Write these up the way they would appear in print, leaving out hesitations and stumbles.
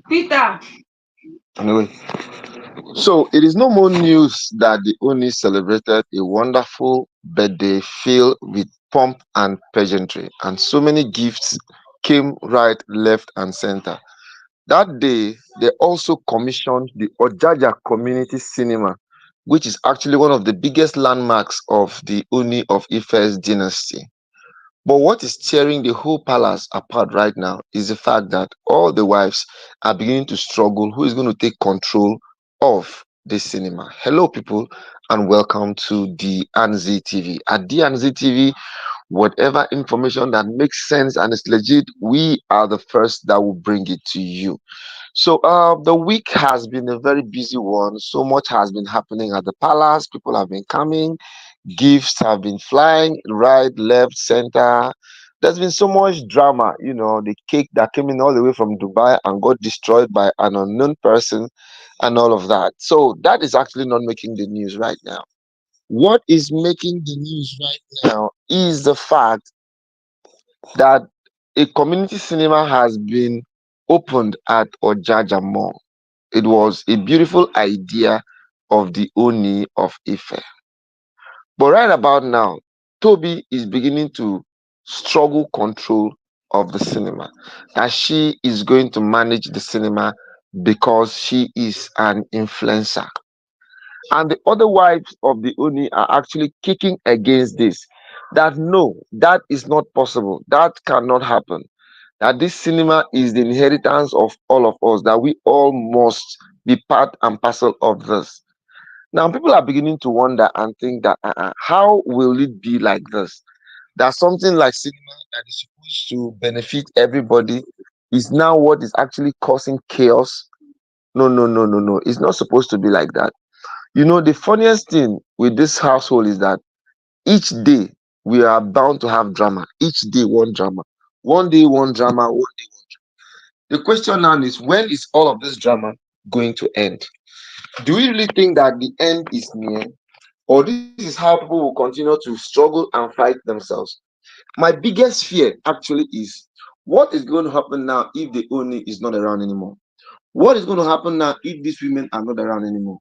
Peter. Anyway, so it is no more news that the Ooni celebrated a wonderful birthday filled with pomp and pageantry, and so many gifts came right, left, and center. That day, they also commissioned the Ojaja Community Cinema, which is actually one of the biggest landmarks of the Ooni of Ife's dynasty. But what is tearing the whole palace apart right now is the fact that all the wives are beginning to struggle who is going to take control of this cinema. Hello, people, and welcome to the ANZ TV. At the ANZ TV, whatever information that makes sense and is legit, we are the first that will bring it to you. So the week has been a very busy one. So much has been happening at the palace. People have been coming, gifts have been flying right, left, center. There's been so much drama. The cake that came in all the way from Dubai and got destroyed by an unknown person and all of that. So that is actually not making the news right now. What is making the news right now is the fact that a community cinema has been opened at Ojaja Mall. It was a beautiful idea of the Oni of Ife. But right about now, Tobi is beginning to struggle control of the cinema. That she is going to manage the cinema because she is an influencer. And the other wives of the Oni are actually kicking against this. That no, that is not possible. That cannot happen. That this cinema is the inheritance of all of us, that we all must be part and parcel of this. Now, people are beginning to wonder and think that how will it be like this? That something like cinema that is supposed to benefit everybody is now what is actually causing chaos. No, no, no, no, no. It's not supposed to be like that. The funniest thing with this household is that each day we are bound to have drama. Each day, one drama. One day, one drama. The question now is, when is all of this drama going to end? Do we really think that the end is near? Or this is how people will continue to struggle and fight themselves? My biggest fear actually is, what is going to happen now if the Oni is not around anymore? What is going to happen now if these women are not around anymore?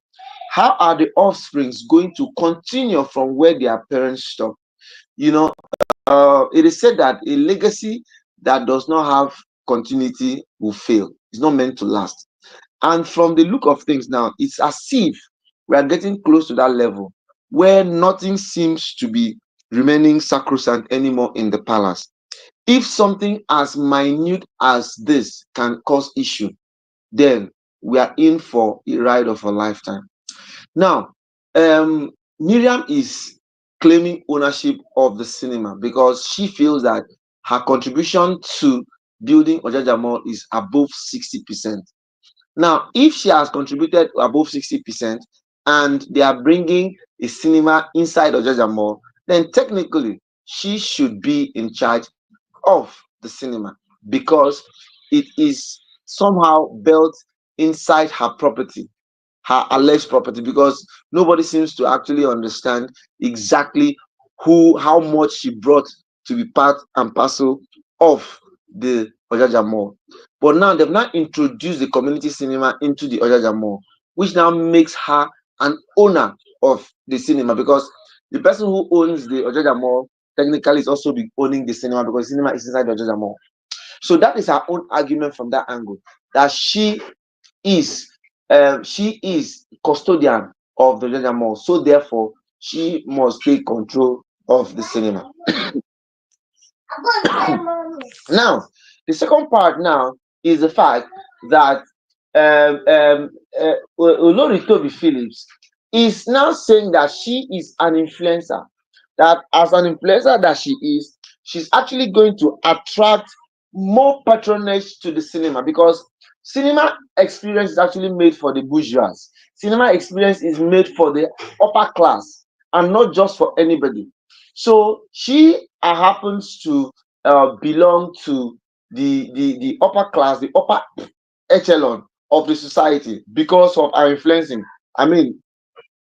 How are the offsprings going to continue from where their parents stopped? It is said that a legacy that does not have continuity will fail. It's not meant to last. And from the look of things now, it's as if we are getting close to that level where nothing seems to be remaining sacrosanct anymore in the palace. If something as minute as this can cause issue, then we are in for a ride of a lifetime. Now, Miriam is claiming ownership of the cinema because she feels that her contribution to building Ojaja Mall is above 60%. Now, if she has contributed above 60% and they are bringing a cinema inside Ojaja Mall, then technically she should be in charge of the cinema because it is somehow built inside her property, her alleged property, because nobody seems to actually understand exactly how much she brought to be part and parcel of the Ojaja Mall. But now they've now introduced the community cinema into the Ojaja Mall, which now makes her an owner of the cinema, because the person who owns the Ojaja Mall technically is also be owning the cinema because the cinema is inside the Ojaja Mall. So that is her own argument from that angle, that is she is custodian of the Ojaja Mall, so therefore she must take control of the cinema. Now, the second part now is the fact that Olori Tobi Phillips is now saying that she is an influencer. That as an influencer that she is, she's actually going to attract more patronage to the cinema, because cinema experience is actually made for the bourgeois. Cinema experience is made for the upper class and not just for anybody. So she happens to belong to the upper class, the upper echelon of the society because of her influencing. I mean,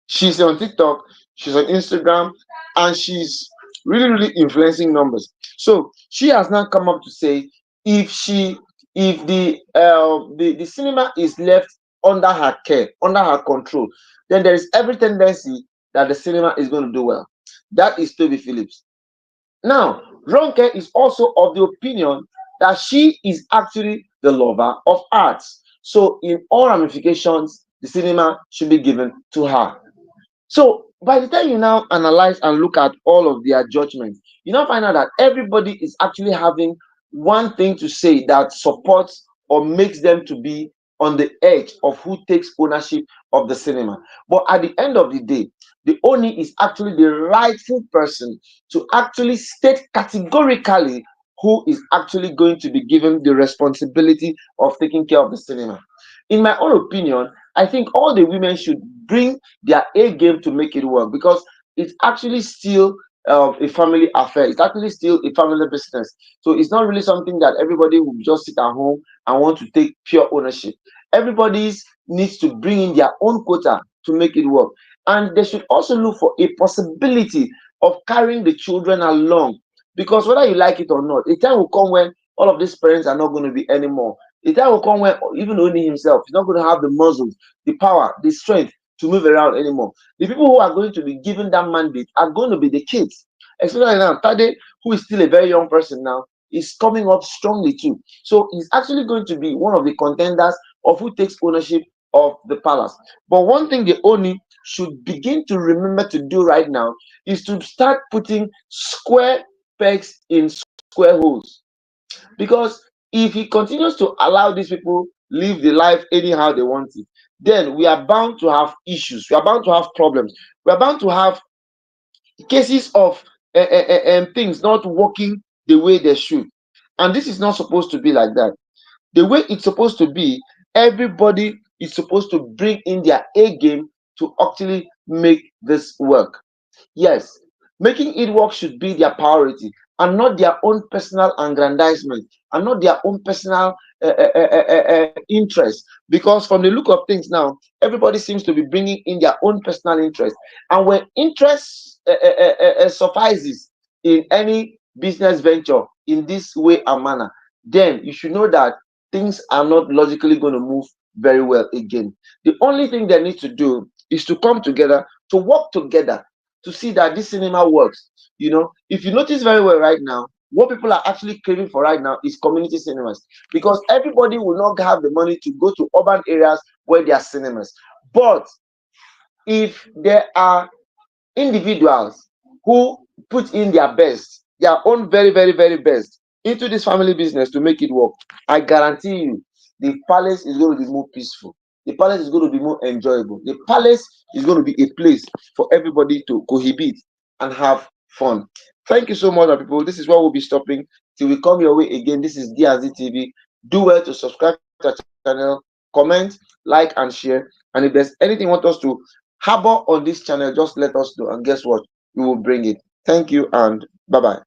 she's on TikTok, she's on Instagram, and she's really, really influencing numbers. So she has now come up to say, if she if the cinema is left under her care, under her control, then there is every tendency that the cinema is going to do well. That is Toby Phillips. Now, Ronke is also of the opinion that she is actually the lover of arts. So, in all ramifications, the cinema should be given to her. So, by the time you now analyze and look at all of their judgments, you now find out that everybody is actually having one thing to say that supports or makes them to be on the edge of who takes ownership of the cinema. But at the end of the day, the Oni is actually the rightful person to actually state categorically who is actually going to be given the responsibility of taking care of the cinema. In my own opinion, I think all the women should bring their A game to make it work, because it's actually still a family affair. It's actually still a family business. So it's not really something that everybody will just sit at home and want to take pure ownership. Everybody needs to bring in their own quota to make it work. And they should also look for a possibility of carrying the children along, because whether you like it or not, a time will come when all of these parents are not going to be anymore. A time will come when even Ooni himself is not going to have the muscles, the power, the strength to move around anymore. The people who are going to be given that mandate are going to be the kids. Especially now, Tade, who is still a very young person now, is coming up strongly too. So he's actually going to be one of the contenders of who takes ownership of the palace. But one thing the Oni should begin to remember to do right now is to start putting square pegs in square holes. Because if he continues to allow these people live the life anyhow they want it, then we are bound to have issues. We are bound to have problems. We are bound to have cases of things not working the way they should. And this is not supposed to be like that. The way it's supposed to be, everybody is supposed to bring in their A game to actually make this work. Yes, making it work should be their priority, and not their own personal aggrandizement, and not their own personal interest. Because from the look of things now, everybody seems to be bringing in their own personal interest. And when interest suffices in any business venture in this way and manner, then you should know that things are not logically going to move very well again. The only thing they need to do is to come together, to work together, to see that this cinema works. You know, if you notice very well right now, what people are actually craving for right now is community cinemas, because everybody will not have the money to go to urban areas where there are cinemas. But if there are individuals who put in their best, their own very, very, very best into this family business to make it work, I guarantee you the palace is going to be more peaceful. The palace is going to be more enjoyable. The palace is going to be a place for everybody to cohabit and have fun. Thank you so much, my people. This is where we'll be stopping till we come your way again. This is DRZ TV. Do well to subscribe to our channel, comment, like, and share. And if there's anything you want us to harbor on this channel, just let us know. And guess what? We will bring it. Thank you and bye bye.